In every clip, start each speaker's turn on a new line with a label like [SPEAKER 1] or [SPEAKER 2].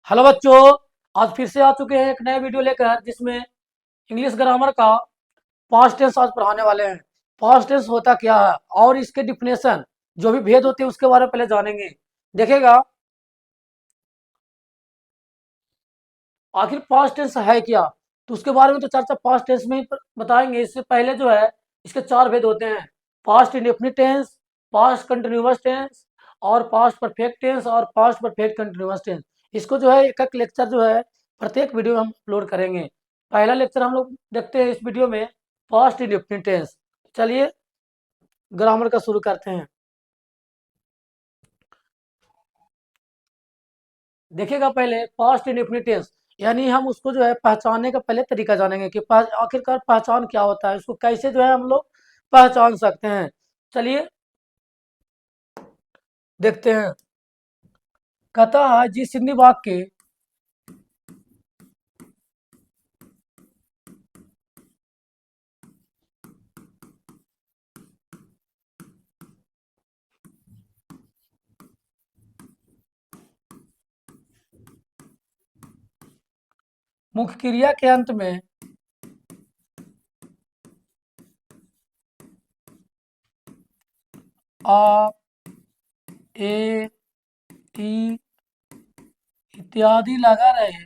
[SPEAKER 1] Hello बच्चों। आज फिर से आ चुके हैं एक नए वीडियो लेकर जिसमें इंग्लिश ग्रामर का पास्ट टेंस आज पढ़ाने वाले हैं। पास्ट टेंस होता क्या है और इसके डिफिनेशन जो भी भेद होते हैं उसके बारे में पहले जानेंगे। देखेगा आखिर पास्ट टेंस है क्या, तो उसके बारे में तो चर्चा पास्ट टेंस में ही बताएंगे। इससे पहले जो है इसके चार भेद होते हैं: past indefinite tense, past continuous tense और पास्ट परफेक्ट टेंस और पास्ट परफेक्ट कंटिन्यूअस टेंस। इसको जो है एक एक लेक्चर जो है प्रत्येक वीडियो में हम अपलोड करेंगे। पहला लेक्चर हम लोग देखते हैं इस वीडियो में पास्ट इंडेफिनिट टेंस। चलिए ग्रामर का शुरू करते हैं। देखिएगा पहले पास्ट इंडेफिनिट टेंस, यानी हम उसको जो है पहचानने का पहले तरीका जानेंगे कि आखिरकार पहचान क्या होता है, उसको कैसे जो है हम लोग पहचान सकते हैं। चलिए देखते हैं। कहता है जिस हिंदी वाक्य मुख्य क्रिया के अंत में आ, ए, ई इत्यादि लगा रहे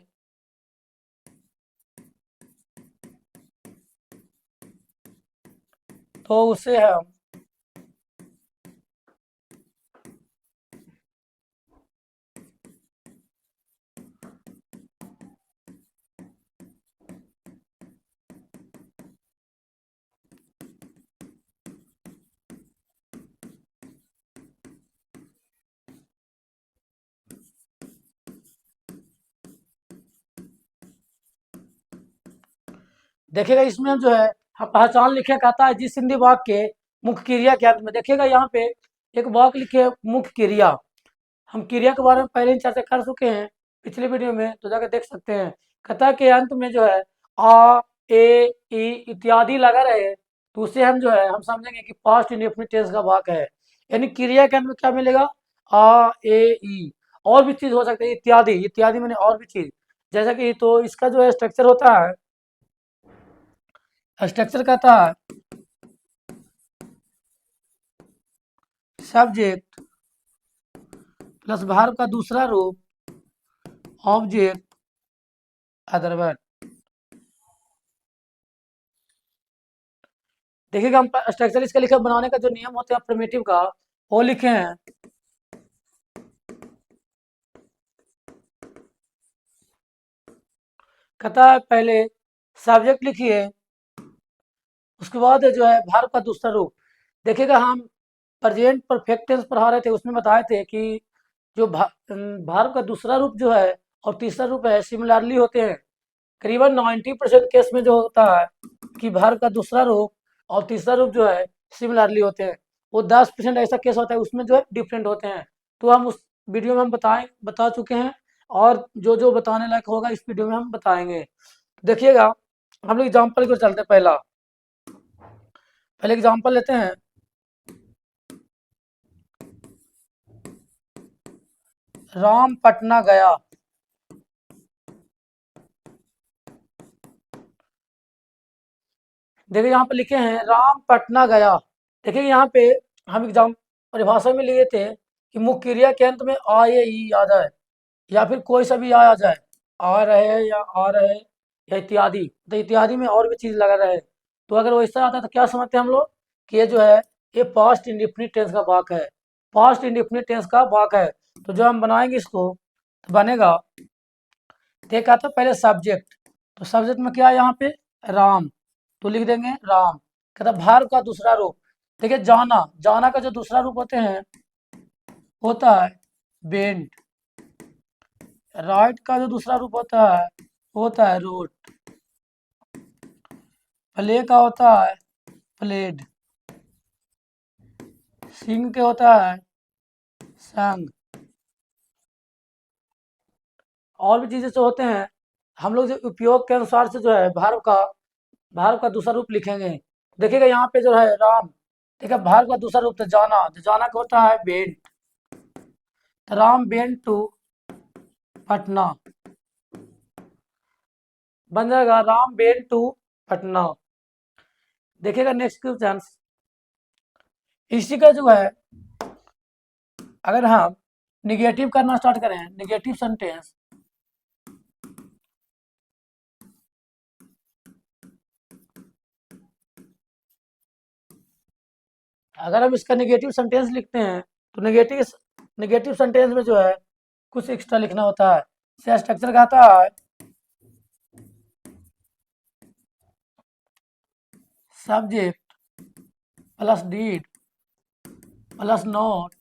[SPEAKER 1] तो उसे हम देखिएगा इसमें हम जो है हम पहचान लिखे। कहता है जिस हिंदी वाक्य के मुख्य क्रिया के अंत में, देखिएगा यहाँ पे एक वाक्य लिखे मुख्य क्रिया। हम क्रिया के बारे में पहले ही चर्चा कर चुके हैं पिछले वीडियो में, तो जाकर देख सकते हैं। कथा के अंत में जो है आ, ए, ई इत्यादि लगा रहे तो उसे हम जो है हम समझेंगे कि पास्ट इंडेफिनिट टेंस का वाक्य है। यानी क्रिया के अंत में क्या मिलेगा? आ, ए, ई। और भी चीज हो सकती है, इत्यादि। इत्यादि मैंने और भी चीज, जैसा कि तो इसका जो है स्ट्रक्चर होता है, स्ट्रक्चर कहता है सब्जेक्ट प्लस वर्ब का दूसरा रूप ऑब्जेक्ट अदर वर्ब। देखिएगा हम स्ट्रक्चर इसका लिखे बनाने का जो नियम होते हैं अफर्मेटिव का, वो लिखे हैं। कहता है पहले सब्जेक्ट लिखिए, उसके बाद जो है वर्ब का दूसरा रूप। देखिएगा हम प्रेजेंट परफेक्ट टेंस पढ़ा रहे थे, उसमें बताए थे कि जो वर्ब का दूसरा रूप जो है और तीसरा रूप है सिमिलरली होते हैं। करीबन 90% केस में जो होता है कि वर्ब का दूसरा रूप और तीसरा रूप जो है सिमिलरली होते हैं। वो 10% ऐसा केस होता है उसमें जो है डिफरेंट होते हैं। तो हम उस वीडियो में हम बता चुके हैं, और जो जो बताने लायक होगा इस वीडियो में हम बताएंगे। देखिएगा हम लोग एग्जाम्पल को चलते हैं। पहले एग्जाम्पल लेते हैं। राम पटना गया। देखिए यहाँ पे लिखे हैं राम पटना गया। देखिए यहाँ पे हम एग्जाम परिभाषा में लिए थे कि मुख्य क्रिया के अंत में आ या ई आ जाए, या फिर कोई सा भी आ जाए, आ रहे या आ रहे या इत्यादि। तो इत्यादि में और भी चीज लगा रहे, तो अगर वैसा आता है तो क्या समझते हैं हम लोग कि ये जो है ये पास्ट इंडेफिनिट टेंस का वाक्य है। पास्ट इंडेफिनिट टेंस का वाक्य है। तो जो हम बनाएंगे इसको तो बनेगा, देखा था पहले सब्जेक्ट, तो सब्जेक्ट में क्या है यहाँ पे? राम। तो लिख देंगे राम। कहता भार्ब का दूसरा रूप, देखिए जाना। जाना का जो दूसरा रूप होते हैं होता है बेंट। राइट का जो दूसरा रूप होता है रोट। प्ले का होता है प्लेड। सिंग के होता है संग। और भी चीजें जो होते हैं हम लोग जो उपयोग के अनुसार से जो है भार्ब का दूसरा रूप लिखेंगे। देखिएगा यहाँ पे जो है राम, ठीक है, भार्ब का दूसरा रूप तो जाना, जो जाना का होता है bent. Ram bent to Patna. बन जाएगा राम बेन टू पटना। देखिएगा नेक्स्ट क्वेश्चन, इसी का जो है अगर हम निगेटिव करना स्टार्ट करें, निगेटिव सेंटेंस, अगर हम इसका निगेटिव सेंटेंस लिखते हैं तो निगेटिव निगेटिव सेंटेंस में जो है कुछ एक्स्ट्रा लिखना होता है। से स्ट्रक्चर का आता है subject plus did plus not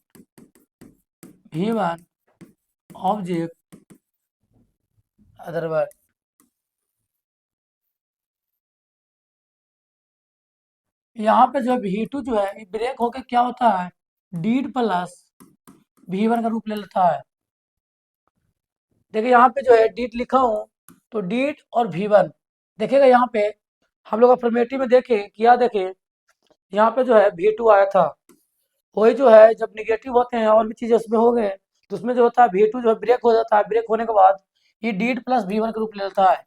[SPEAKER 1] human object other word. यहाँ पे जो है V2 जो है ब्रेक होके क्या होता है, डीड प्लस V1 का रूप ले लेता है। देखिए यहाँ पे जो है डीड लिखा हूँ तो डीड और V1, देखिएगा यहाँ पे हम लोग अफर्मेटिव में देखे किया, देखे यहाँ पे जो है V2 आया था, वही जो है जब निगेटिव होते हैं और भी चीज़ें उसमें हो गए तो उसमें जो होता है V2 जो है ब्रेक हो जाता है, ब्रेक होने के बाद ये डीड प्लस V1 का रूप ले लेता है,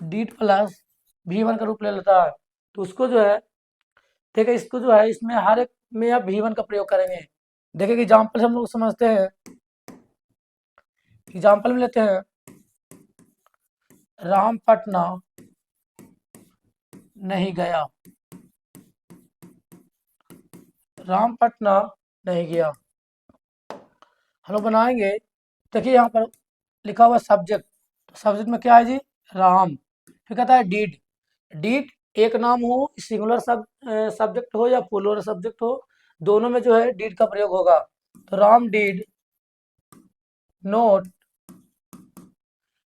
[SPEAKER 1] डीड प्लस V1 का रूप ले लेता है। तो उसको जो है देखिए इसको जो है इसमें हर एक में आप V1 का प्रयोग करेंगे। देखिए एग्जाम्पल हम लोग समझते हैं, एग्जाम्पल में लेते हैं राम पटना नहीं गया, राम पटना नहीं गया। हम लोग बनाएंगे, देखिए यहाँ पर लिखा हुआ सब्जेक्ट, तो सब्जेक्ट में क्या है जी, राम। फिर कहता है डीड, डीड एक नाम हो, सिंगुलर सब्जेक्ट हो या प्लूरल सब्जेक्ट हो, दोनों में जो है डीड का प्रयोग होगा। तो राम डीड नोट,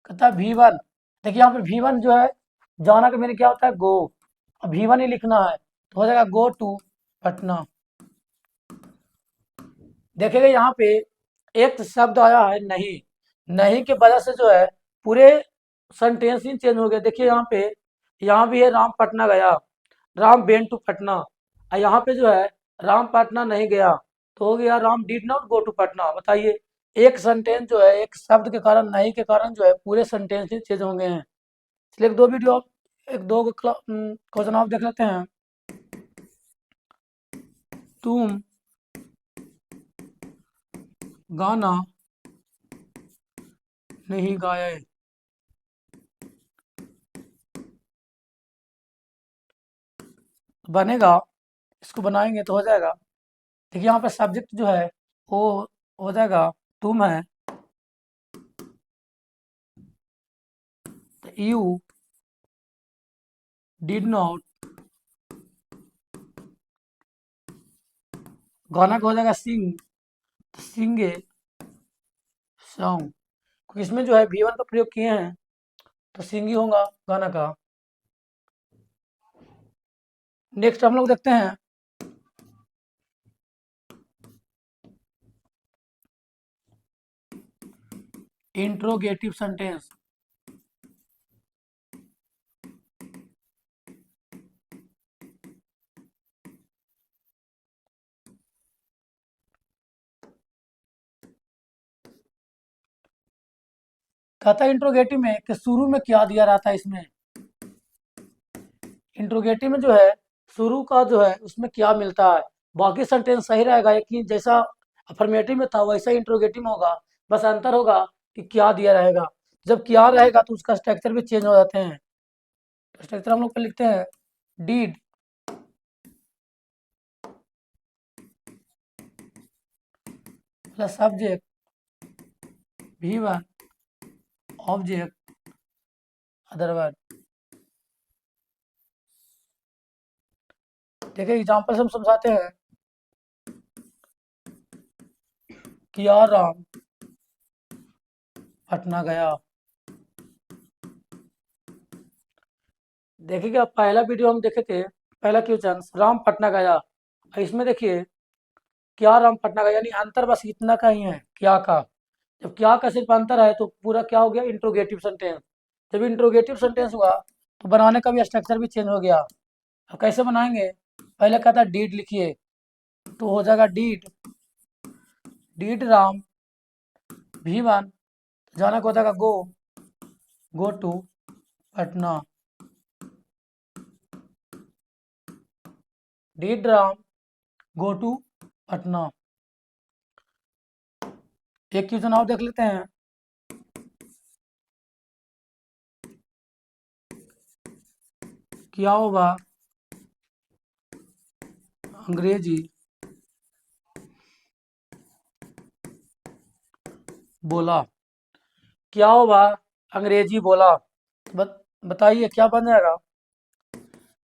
[SPEAKER 1] कहता है V1, देखिए यहाँ पर V1 जो है जाना का मीनिंग क्या होता है, गो, अब V1 ही लिखना है तो हो जाएगा गो टू पटना। देखिएगा यहाँ पे एक शब्द आया है नहीं, नहीं के वजह से जो है पूरे सेंटेंस ही चेंज हो गया। देखिए यहाँ पे, यहाँ भी है राम पटना गया, राम बेन टू पटना, और यहाँ पे जो है राम पटना नहीं गया तो हो गया Ram did not go to Patna. बताइए एक सेंटेंस जो है एक शब्द के कारण, नहीं के कारण जो है पूरे सेंटेंस ही चेंज हो गए हैं। चलिए एक दो वीडियो, एक दो क्वेश्चन आप देख लेते हैं। तुम गाना नहीं गाए, बनेगा, इसको बनाएंगे तो हो जाएगा। देखिए यहाँ पे सब्जेक्ट जो है वो हो जाएगा तुम है, यू डिड नॉट, गाना का हो जाएगा सिंग, सिंग ए सॉन्ग। इसमें जो है V1 का प्रयोग किए हैं तो सिंग ही होगा गाना का। नेक्स्ट हम लोग देखते हैं इंट्रोगेटिव सेंटेंस। कहता है इंट्रोगेटिव में कि शुरू में क्या दिया रहता है, इसमें इंट्रोगेटिव में जो है शुरू का जो है उसमें क्या मिलता है। बाकी सेंटेंस सही रहेगा, एक ही जैसा अफर्मेटिव में था वैसा ही इंट्रोगेटिव में होगा, बस अंतर होगा कि क्या दिया रहेगा। जब क्या रहेगा तो उसका स्ट्रक्चर भी चेंज हो जाते हैं। स्ट्रक्चर हम लोग पे लिखते हैं did plus subject V1 object other word. देखिए एग्जाम्पल से हम समझाते हैं, किया राम पटना गया। देखिए क्या पहला वीडियो हम देखे थे, पहला क्वेश्चन राम पटना गया, और इसमें देखिए क्या राम पटना गया, यानी अंतर बस इतना का ही है क्या का। जब क्या का सिर्फ अंतर है तो पूरा क्या हो गया, इंट्रोगेटिव सेंटेंस। जब इंट्रोगेटिव सेंटेंस हुआ तो बनाने का भी स्ट्रक्चर भी चेंज हो गया। अब कैसे बनाएंगे, पहले कहता डीड लिखिए तो हो जाएगा डीड, डीड राम V1, जाना को हो जाएगा go, go to Patna. Did Ram go to Patna. एक क्वेश्चन और देख लेते हैं। क्या होगा अंग्रेजी बोला? क्या होगा अंग्रेजी बोला? बताइए क्या बन जाएगा?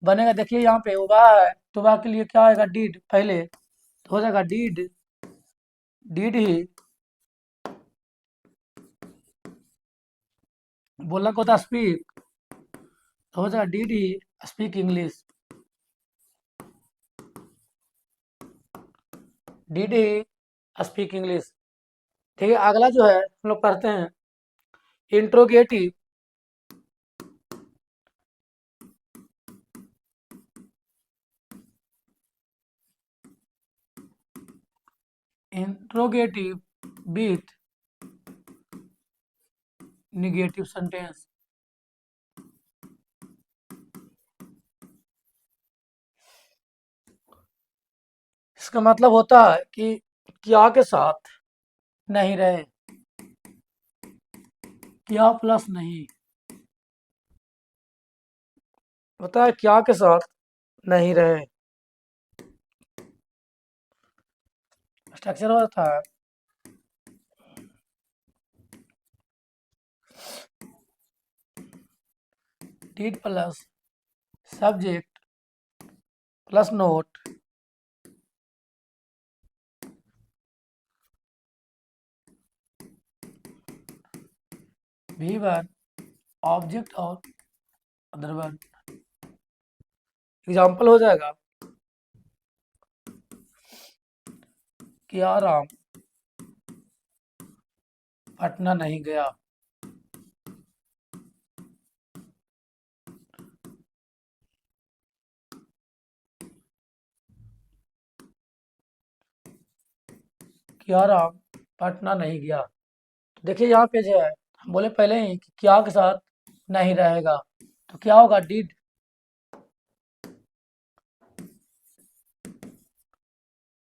[SPEAKER 1] बनेगा, देखिए यहाँ पे उबा है तो उबा के लिए क्या आएगा? डीड पहले तो हो जाएगा डीड। डीड ही बोलना को था स्पीक तो हो जाएगा did he speak English. Did he speak English. ठीक है, अगला जो है हम लोग पढ़ते हैं interrogative. Interrogative with negative sentence. इसका मतलब होता है कि क्या के साथ नहीं रहे, क्या प्लस नहीं होता है, क्या के साथ नहीं रहे। स्ट्रक्चर होता है did plus subject plus not V one object और अदर वन। एग्जाम्पल हो जाएगा क्या राम पटना नहीं गया? क्या राम पटना नहीं गया? तो देखिए यहाँ पे जो है हम बोले पहले ही कि क्या के साथ नहीं रहेगा तो क्या होगा? डिड।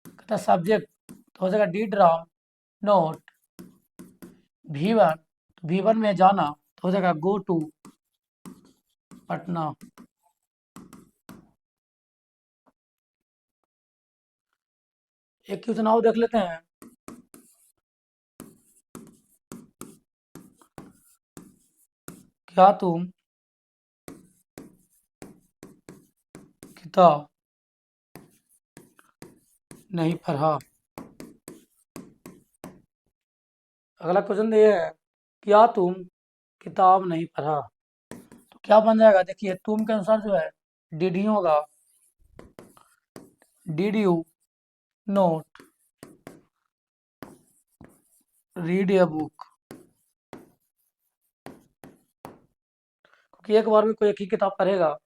[SPEAKER 1] कहता सब्जेक्ट तो हो जाएगा डिड राम नोट V1। तो V1 में जाना तो हो जाएगा गो टू पटना। एक क्वेश्चन और देख लेते हैं। क्या तुम किताब नहीं पढ़ा? अगला क्वेश्चन ये है क्या तुम किताब नहीं पढ़ा? तो क्या बन जाएगा? देखिए तुम के अनुसार जो है डिड ही होगा। Did you note read a book? क्योंकि एक बार में कोई एक ही किताब पढ़ेगा।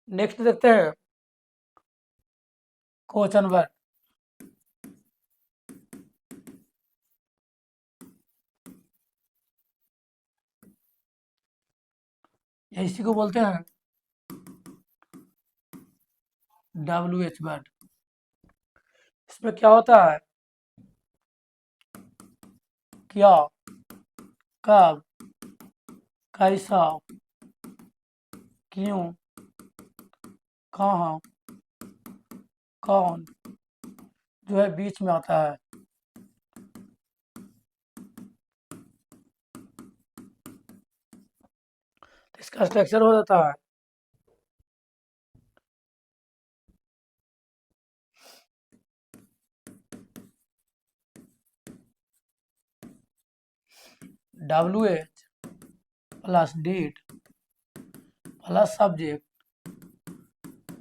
[SPEAKER 1] नेक्स्ट देखते हैं क्वेश्चन वर्ड। इसी को बोलते हैं WH वर्ड। इसमें क्या होता है? क्या, कब, कैसा, क्यों, कहाँ, कौन जो है बीच में आता है। तो इसका स्ट्रक्चर हो जाता है WH plus did plus subject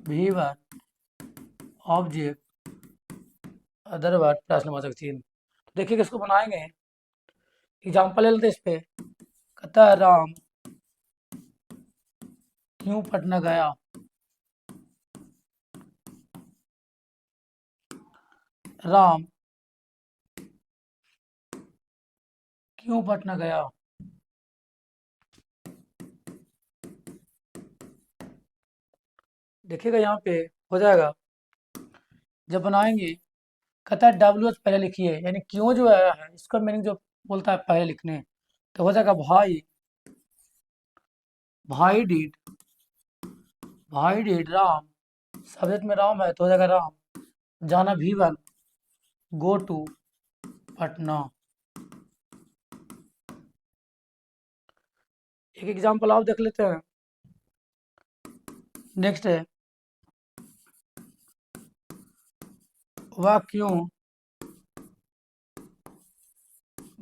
[SPEAKER 1] V1 object other word plus number चिन्ह। तो देखिए किसको बनाएंगे, एग्जाम्पल ले लेते हैं इस पे। कहता है राम क्यों पटना गया? राम क्यों पटना गया? देखिएगा यहाँ पे हो जाएगा। जब बनाएंगे, कहता है WH पहले लिखिए, यानी क्यों जो है इसका मीनिंग जो बोलता है पहले लिखने, तो हो जाएगा भाई, भाई डीड, भाई डीड राम, सब्जेक्ट में राम है तो हो जाएगा राम, जाना V1, गो टू पटना। एक एग्जाम्पल आप देख लेते हैं। नेक्स्ट है, वह क्यों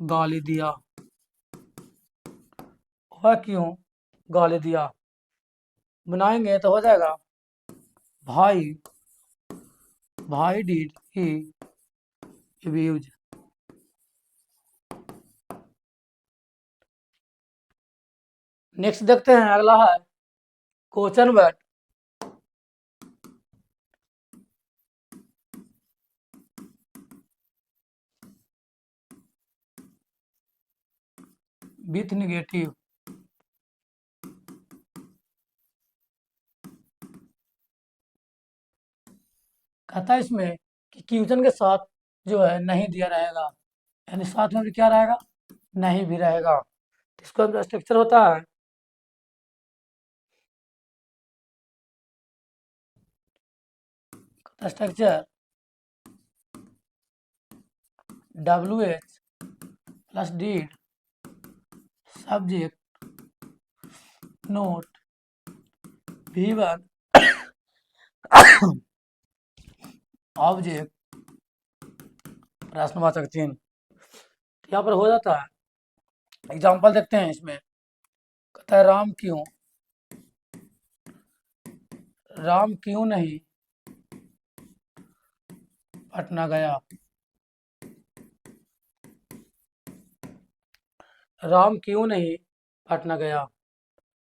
[SPEAKER 1] गाली दिया, वह क्यों गाली दिया, बनाएंगे तो हो जाएगा भाई, भाई डिड ही अब्यूज। नेक्स्ट देखते हैं, अगला है क्वेश्चन वर्ड। विथ निगेटिव, कहता है इसमें कि क्वेश्चन के साथ जो है नहीं दिया रहेगा, यानी साथ में भी क्या रहेगा, नहीं भी रहेगा। तो इसका जो स्ट्रक्चर होता है, structure WH plus did, subject not V1, object प्रश्नवाचक चिन्ह। यहाँ पर हो जाता है। एग्जाम्पल देखते हैं इसमें, कहता है राम क्यों नहीं पटना गया, राम क्यों नहीं पटना गया,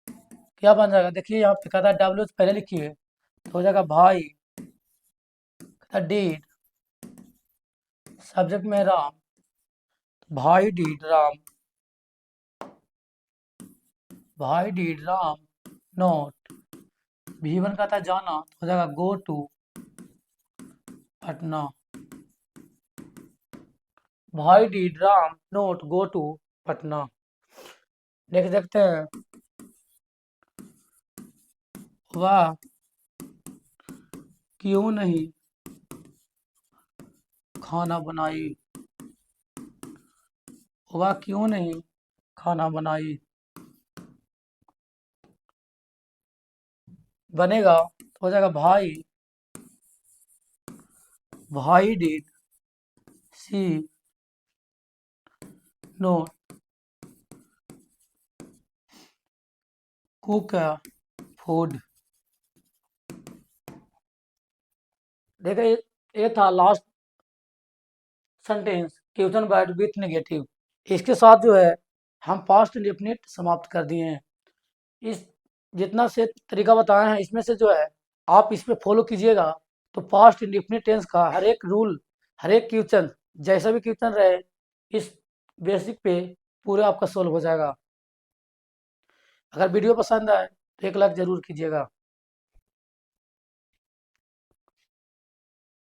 [SPEAKER 1] क्या बन जाएगा, देखिए यहाँ पे कहता है WH पहले लिखिए तो हो जाएगा भाई, कहता डीड, सब्जेक्ट में राम, भाई डीड राम, भाई डीड राम नोट V1 का था जाना तो हो जाएगा गो टू पटना, भाई did Ram not go to Patna. Next देखते हैं, वह क्यों नहीं खाना बनाई, वह क्यों नहीं खाना बनाई, बनेगा तो हो जाएगा भाई, भाई did she not cook food. देखा ये था last sentence question word with negative. इसके साथ जो है हम पास्ट इंडेफिनिट समाप्त कर दिए हैं। इस जितना से तरीका बताए हैं इसमें से जो है आप इस पे फॉलो कीजिएगा तो पास्ट इंडेफिनिट टेंस का हर एक रूल, हर एक क्वेश्चन, जैसा भी क्वेश्चन रहे, इस बेसिक पे पूरा आपका सोल्व हो जाएगा। अगर वीडियो पसंद आए तो एक लाइक जरूर कीजिएगा।